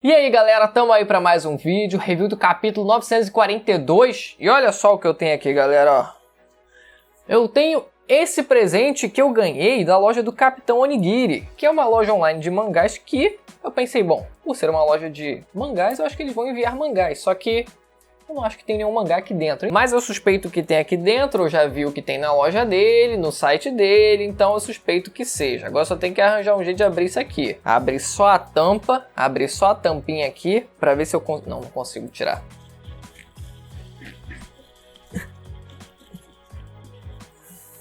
E aí galera, tamo aí pra mais um vídeo, review do capítulo 942. E olha só o que eu tenho aqui, galera, ó. Eu tenho esse presente que eu ganhei da loja do Capitão Onigiri, que é uma loja online de mangás que eu pensei, bom, por ser uma loja de mangás, eu acho que eles vão enviar mangás, só que eu não acho que tem nenhum mangá aqui dentro. Mas eu suspeito que tem aqui dentro, eu já vi o que tem na loja dele, no site dele, então eu suspeito que seja. Agora só tem que arranjar um jeito de abrir isso aqui. Abrir só a tampa, abrir só a tampinha aqui, pra ver se eu consigo... Não consigo tirar.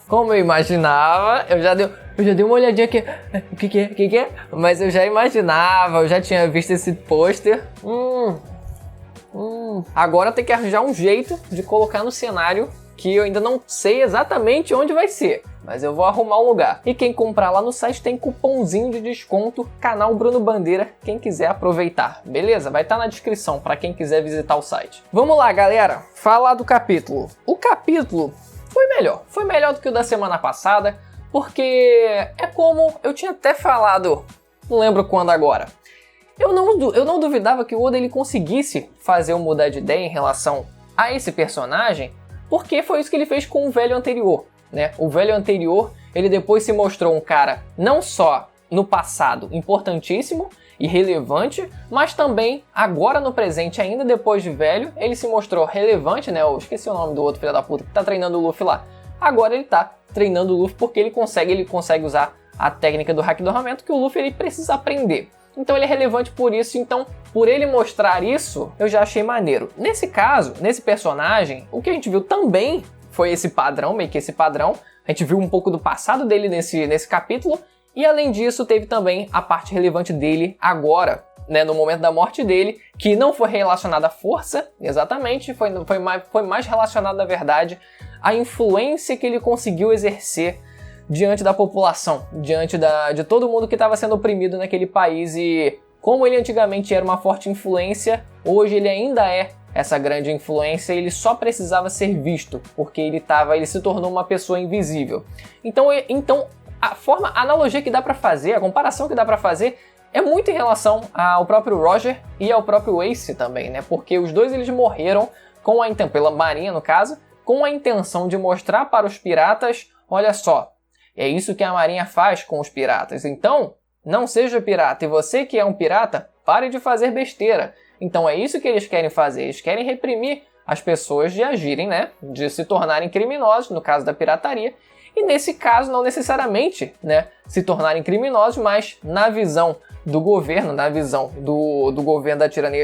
Como eu imaginava, eu já dei uma olhadinha aqui. O que é? Mas eu já imaginava, eu já tinha visto esse pôster. Agora tem que arranjar um jeito de colocar no cenário que eu ainda não sei exatamente onde vai ser, mas eu vou arrumar um lugar. E quem comprar lá no site tem cupomzinho de desconto, canal Bruno Bandeira, quem quiser aproveitar, beleza? Vai estar na descrição para quem quiser visitar o site. Vamos lá, galera, falar do capítulo. O capítulo foi melhor do que o da semana passada, porque é como eu tinha até falado, não lembro quando agora. Eu não duvidava que o Oda ele conseguisse fazer eu mudar de ideia em relação a esse personagem, porque foi isso que ele fez com o velho anterior, né? O velho anterior, ele depois se mostrou um cara não só no passado importantíssimo e relevante, mas também agora no presente, ainda depois de velho, ele se mostrou relevante, né? Eu esqueci o nome do outro filho da puta que tá treinando o Luffy lá. Agora ele tá treinando o Luffy porque ele consegue usar a técnica do Haki do Armamento que o Luffy ele precisa aprender. Então ele é relevante por isso, então por ele mostrar isso, eu já achei maneiro. Nesse caso, nesse personagem, o que a gente viu também foi esse padrão, meio que esse padrão. A gente viu um pouco do passado dele nesse capítulo, e além disso teve também a parte relevante dele agora, né, no momento da morte dele, que não foi relacionada à força, exatamente, foi mais relacionado, na verdade, à influência que ele conseguiu exercer diante da população, diante de todo mundo que estava sendo oprimido naquele país. E como ele antigamente era uma forte influência, hoje ele ainda é essa grande influência, ele só precisava ser visto, porque ele se tornou uma pessoa invisível. Então a analogia que dá para fazer, a comparação que dá para fazer é muito em relação ao próprio Roger e ao próprio Ace também, né? Porque os dois eles morreram pela Marinha no caso, com a intenção de mostrar para os piratas, olha só, é isso que a Marinha faz com os piratas. Então, não seja pirata. E você que é um pirata, pare de fazer besteira. Então é isso que eles querem fazer. Eles querem reprimir as pessoas de agirem, né? De se tornarem criminosos, no caso da pirataria. E nesse caso, não necessariamente, né, se tornarem criminosos, mas na visão do governo, na visão do governo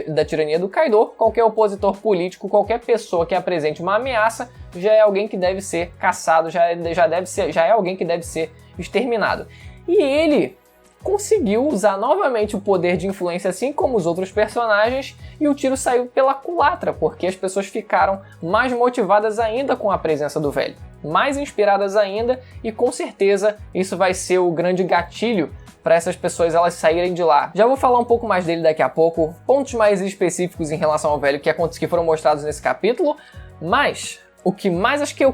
da tirania do Kaido, qualquer opositor político, qualquer pessoa que apresente uma ameaça, já é alguém que deve ser caçado, já é alguém que deve ser exterminado. E ele conseguiu usar novamente o poder de influência, assim como os outros personagens, e o tiro saiu pela culatra, porque as pessoas ficaram mais motivadas ainda com a presença do velho, mais inspiradas ainda, e com certeza isso vai ser o grande gatilho para essas pessoas elas saírem de lá. Já vou falar um pouco mais dele daqui a pouco, pontos mais específicos em relação ao velho que foram mostrados nesse capítulo, mas o que eu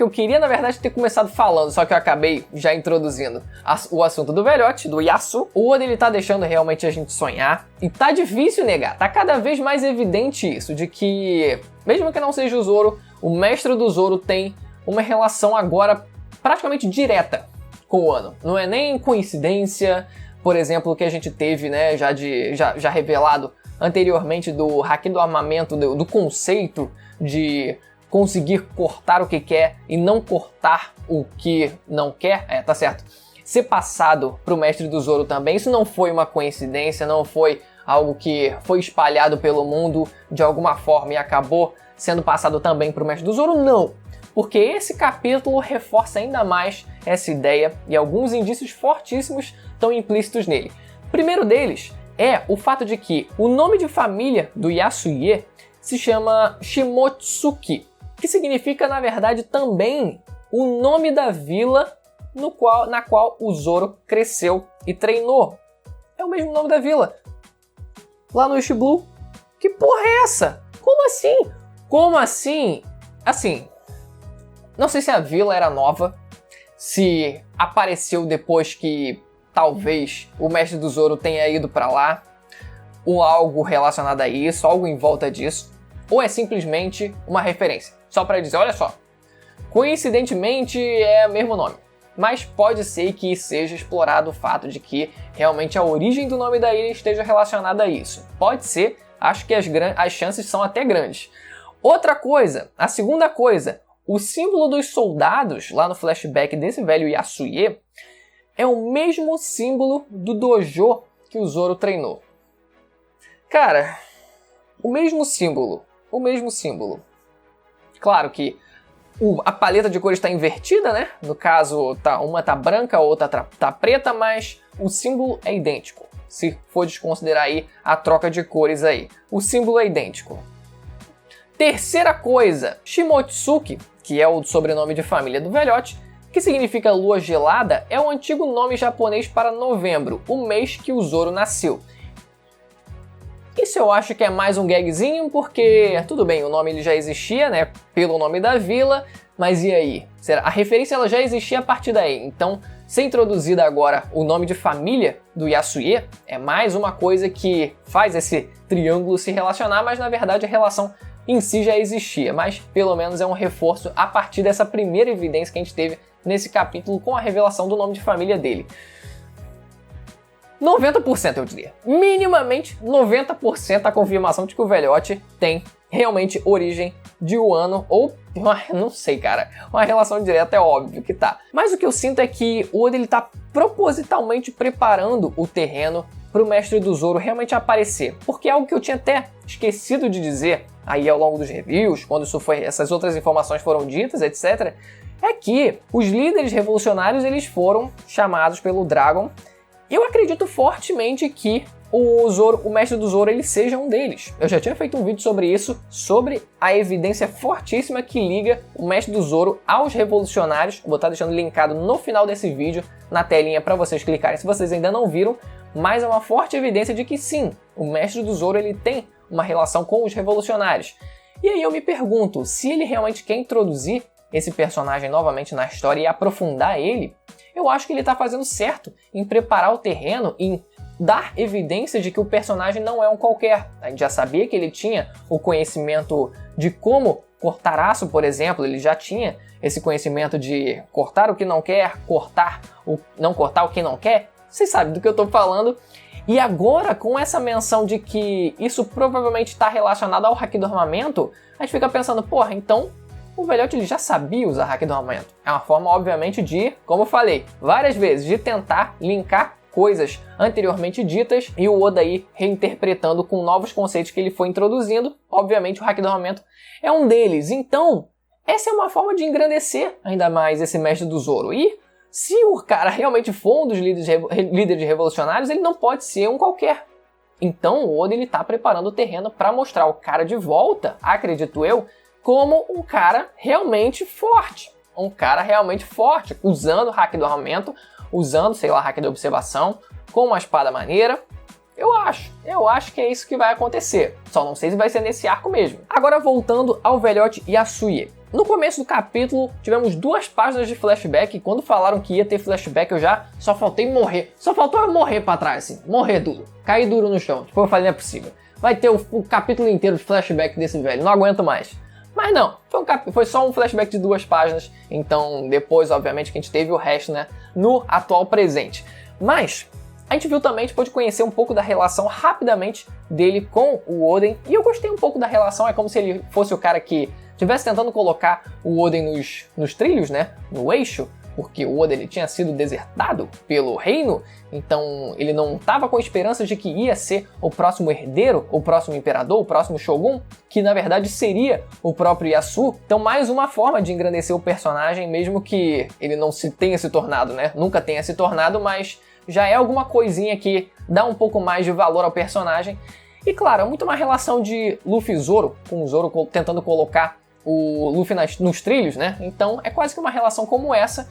queria na verdade ter começado falando, só que eu acabei já introduzindo o assunto do velhote, do Yasu. O Oda ele tá deixando realmente a gente sonhar, e tá difícil negar, tá cada vez mais evidente isso, de que, mesmo que não seja o Zoro, o mestre do Zoro tem uma relação agora praticamente direta com o Ano. Não é nem coincidência, por exemplo, que a gente teve, né, já revelado anteriormente do Haki do Armamento, do conceito de conseguir cortar o que quer e não cortar o que não quer, tá certo, ser passado pro mestre do Zoro também. Isso não foi uma coincidência, não foi algo que foi espalhado pelo mundo de alguma forma e acabou sendo passado também pro mestre do Zoro, não. Porque esse capítulo reforça ainda mais essa ideia e alguns indícios fortíssimos estão implícitos nele. O primeiro deles é o fato de que o nome de família do Yasuie se chama Shimotsuki, que significa, na verdade, também o nome da vila na qual o Zoro cresceu e treinou. É o mesmo nome da vila. Lá no East Blue. Que porra é essa? Como assim? Como assim? Assim, não sei se a vila era nova, se apareceu depois que talvez o mestre do Zoro tenha ido pra lá. ou algo relacionado a isso, algo em volta disso, ou é simplesmente uma referência, só para dizer, olha só, coincidentemente é o mesmo nome. Mas pode ser que seja explorado o fato de que realmente a origem do nome da ilha esteja relacionada a isso. Pode ser, acho que as chances são até grandes. Outra coisa, a segunda coisa, o símbolo dos soldados, lá no flashback desse velho Yasuie, é o mesmo símbolo do dojo que o Zoro treinou. Cara, o mesmo símbolo. Claro que a paleta de cores está invertida, né? No caso, uma tá branca, a outra tá preta, mas o símbolo é idêntico. Se for desconsiderar aí a troca de cores aí. O símbolo é idêntico. Terceira coisa, Shimotsuki, que é o sobrenome de família do velhote, que significa lua gelada, é o antigo nome japonês para novembro, o mês que o Zoro nasceu. Isso eu acho que é mais um gagzinho, porque, tudo bem, o nome ele já existia, né, pelo nome da vila, mas e aí? A referência ela já existia a partir daí, então ser introduzida agora o nome de família do Yasuie é mais uma coisa que faz esse triângulo se relacionar, mas na verdade a relação em si já existia, mas pelo menos é um reforço a partir dessa primeira evidência que a gente teve nesse capítulo com a revelação do nome de família dele. 90% eu diria, minimamente 90% a confirmação de que o velhote tem realmente origem de Wano ou, não sei cara, uma relação direta é óbvio que tá. Mas o que eu sinto é que o Oda ele tá propositalmente preparando o terreno para o mestre do Zoro realmente aparecer, porque é algo que eu tinha até esquecido de dizer aí ao longo dos reviews, quando essas outras informações foram ditas, etc., é que os líderes revolucionários eles foram chamados pelo Dragon. Eu acredito fortemente que o mestre do Zoro ele seja um deles. Eu já tinha feito um vídeo sobre isso, sobre a evidência fortíssima que liga o mestre do Zoro aos revolucionários. Vou estar deixando linkado no final desse vídeo, na telinha para vocês clicarem se vocês ainda não viram, mas é uma forte evidência de que sim, o mestre do Zoro ele tem uma relação com os revolucionários. E aí eu me pergunto, se ele realmente quer introduzir esse personagem novamente na história e aprofundar ele, eu acho que ele está fazendo certo em preparar o terreno, em dar evidência de que o personagem não é um qualquer. A gente já sabia que ele tinha o conhecimento de como cortar aço, por exemplo, ele já tinha esse conhecimento de cortar o que não quer, não cortar o que não quer. Vocês sabem do que eu estou falando. E agora, com essa menção de que isso provavelmente está relacionado ao haki do armamento, a gente fica pensando, porra, então o velhote ele já sabia usar haki do armamento. É uma forma, obviamente, de, como eu falei várias vezes, de tentar linkar coisas anteriormente ditas e o Oda aí reinterpretando com novos conceitos que ele foi introduzindo. Obviamente, o haki do armamento é um deles. Então, essa é uma forma de engrandecer ainda mais esse mestre do Zoro. E se o cara realmente for um dos líderes revolucionários, ele não pode ser um qualquer. Então, o Oda está preparando o terreno para mostrar o cara de volta, acredito eu, como um cara realmente forte. Um cara realmente forte, usando o haki do armamento, usando, sei lá, haki da observação, com uma espada maneira. Eu acho que é isso que vai acontecer. Só não sei se vai ser nesse arco mesmo. Agora voltando ao velhote Yasuie. No começo do capítulo, tivemos 2 páginas de flashback e quando falaram que ia ter flashback, eu já só faltei morrer. Só faltou eu morrer pra trás, assim. Morrer duro. Cair duro no chão. Tipo, eu falei, não é possível. Vai ter o capítulo inteiro de flashback desse velho. Não aguento mais. Mas não, foi só um flashback de 2 páginas, então depois, obviamente, que a gente teve o resto, né, no atual presente. Mas a gente viu também, a gente pôde conhecer um pouco da relação rapidamente dele com o Oden, e eu gostei um pouco da relação, é como se ele fosse o cara que estivesse tentando colocar o Oden nos trilhos, né, no eixo, porque o Oda ele tinha sido desertado pelo reino, então ele não estava com esperanças de que ia ser o próximo herdeiro, o próximo imperador, o próximo shogun, que na verdade seria o próprio Yasu. Então mais uma forma de engrandecer o personagem, mesmo que ele não tenha se tornado, né? Nunca tenha se tornado, mas já é alguma coisinha que dá um pouco mais de valor ao personagem. E claro, é muito uma relação de Luffy e Zoro, com o Zoro tentando colocar o Luffy nos trilhos, né? Então é quase que uma relação como essa.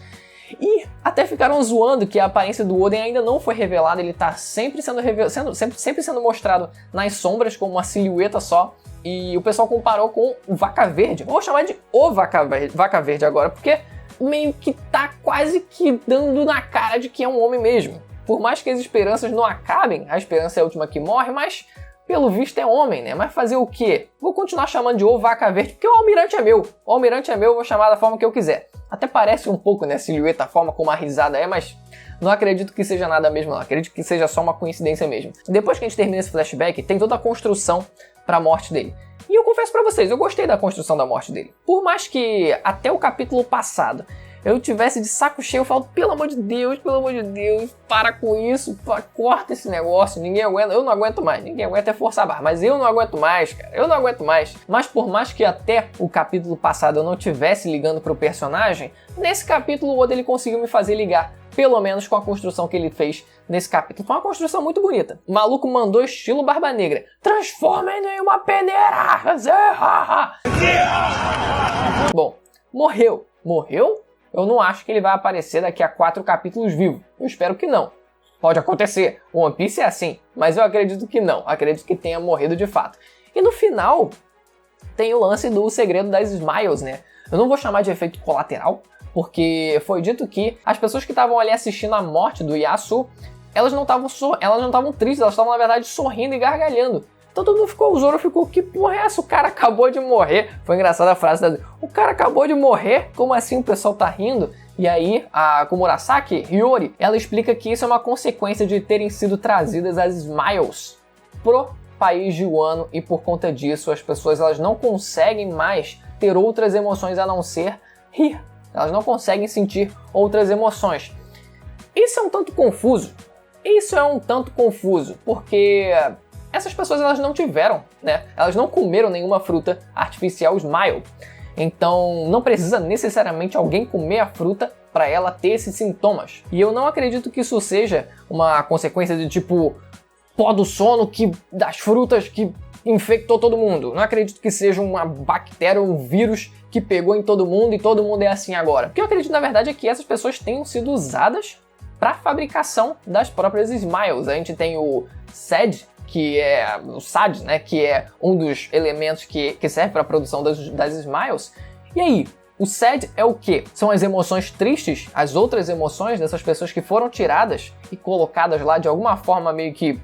E até ficaram zoando que a aparência do Oden ainda não foi revelada, ele tá sempre sendo mostrado nas sombras como uma silhueta só. E o pessoal comparou com o Vaca Verde. Vou chamar de o Vaca Verde agora, porque meio que tá quase que dando na cara de que é um homem mesmo. Por mais que as esperanças não acabem, a esperança é a última que morre, mas pelo visto é homem, né? Mas fazer o quê? Vou continuar chamando de O Vaca Verde, porque o almirante é meu. O almirante é meu, eu vou chamar da forma que eu quiser. Até parece um pouco, né, silhueta, a forma como a risada é, mas não acredito que seja nada mesmo não. Acredito que seja só uma coincidência mesmo. Depois que a gente termina esse flashback, tem toda a construção pra morte dele. E eu confesso pra vocês, eu gostei da construção da morte dele. Por mais que até o capítulo passado eu tivesse de saco cheio, eu falo, pelo amor de Deus, para com isso, corta esse negócio, ninguém aguenta, eu não aguento mais, ninguém aguenta é forçar a barra, mas eu não aguento mais, cara, eu não aguento mais. Mas por mais que até o capítulo passado eu não tivesse ligando pro personagem, nesse capítulo o Oda ele conseguiu me fazer ligar, pelo menos com a construção que ele fez nesse capítulo. Foi uma construção muito bonita. O maluco mandou estilo Barba Negra. Transforma ele em uma peneira! Bom, morreu. Morreu? Eu não acho que ele vai aparecer daqui a 4 capítulos vivo. Eu espero que não. Pode acontecer. O One Piece é assim. Mas eu acredito que não. Acredito que tenha morrido de fato. E no final, tem o lance do segredo das Smiles, né? Eu não vou chamar de efeito colateral, porque foi dito que as pessoas que estavam ali assistindo a morte do Yasu, elas não estavam tristes, elas estavam na verdade sorrindo e gargalhando. Então todo mundo ficou, o Zoro ficou, que porra é essa? O cara acabou de morrer. Foi engraçada a frase da... O cara acabou de morrer? Como assim o pessoal tá rindo? E aí a Komurasaki, Hiyori, ela explica que isso é uma consequência de terem sido trazidas as Smiles pro país de Wano, e por conta disso as pessoas elas não conseguem mais ter outras emoções a não ser rir. Elas não conseguem sentir outras emoções. Isso é um tanto confuso. Porque essas pessoas elas não tiveram, né? Elas não comeram nenhuma fruta artificial Smile. Então não precisa necessariamente alguém comer a fruta para ela ter esses sintomas. E eu não acredito que isso seja uma consequência de tipo pó do sono das frutas que infectou todo mundo. Não acredito que seja uma bactéria ou um vírus que pegou em todo mundo e todo mundo é assim agora. O que eu acredito na verdade é que essas pessoas tenham sido usadas para a fabricação das próprias Smiles. A gente tem o SAD, que é o SAD, né, que é um dos elementos que serve para a produção das Smiles. E aí, o SAD é o quê? São as emoções tristes, as outras emoções dessas pessoas que foram tiradas e colocadas lá de alguma forma meio que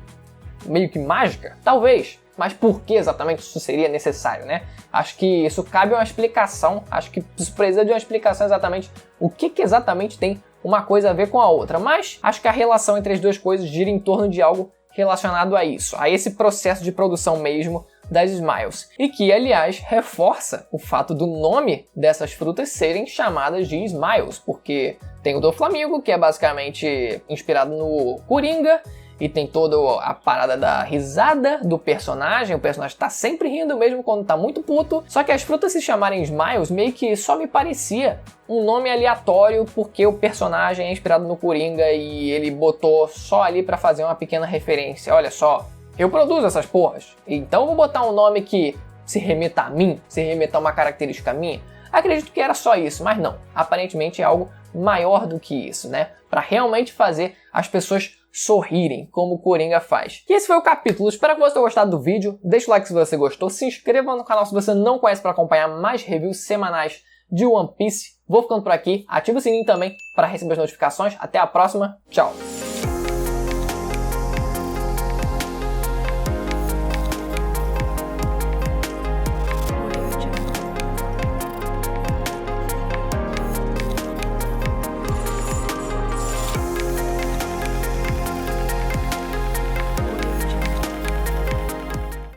mágica? Talvez. Mas por que exatamente isso seria necessário, né? Acho que isso cabe uma explicação, acho que isso precisa de uma explicação exatamente o que exatamente tem uma coisa a ver com a outra. Mas acho que a relação entre as duas coisas gira em torno de algo relacionado a isso, a esse processo de produção mesmo das Smiles. E que, aliás, reforça o fato do nome dessas frutas serem chamadas de Smiles, porque tem o Doflamingo, que é basicamente inspirado no Coringa, e tem toda a parada da risada do personagem. O personagem tá sempre rindo mesmo quando tá muito puto. Só que as frutas se chamarem Smiles meio que só me parecia um nome aleatório porque o personagem é inspirado no Coringa e ele botou só ali pra fazer uma pequena referência. Olha só, eu produzo essas porras, então vou botar um nome que se remeta a mim, se remeta a uma característica minha. Acredito que era só isso, mas não. Aparentemente é algo maior do que isso, né? Pra realmente fazer as pessoas sorrirem, como o Coringa faz. E esse foi o capítulo. Espero que você tenha gostado do vídeo. Deixa o like se você gostou. Se inscreva no canal se você não conhece para acompanhar mais reviews semanais de One Piece. Vou ficando por aqui. Ativa o sininho também para receber as notificações. Até a próxima. Tchau!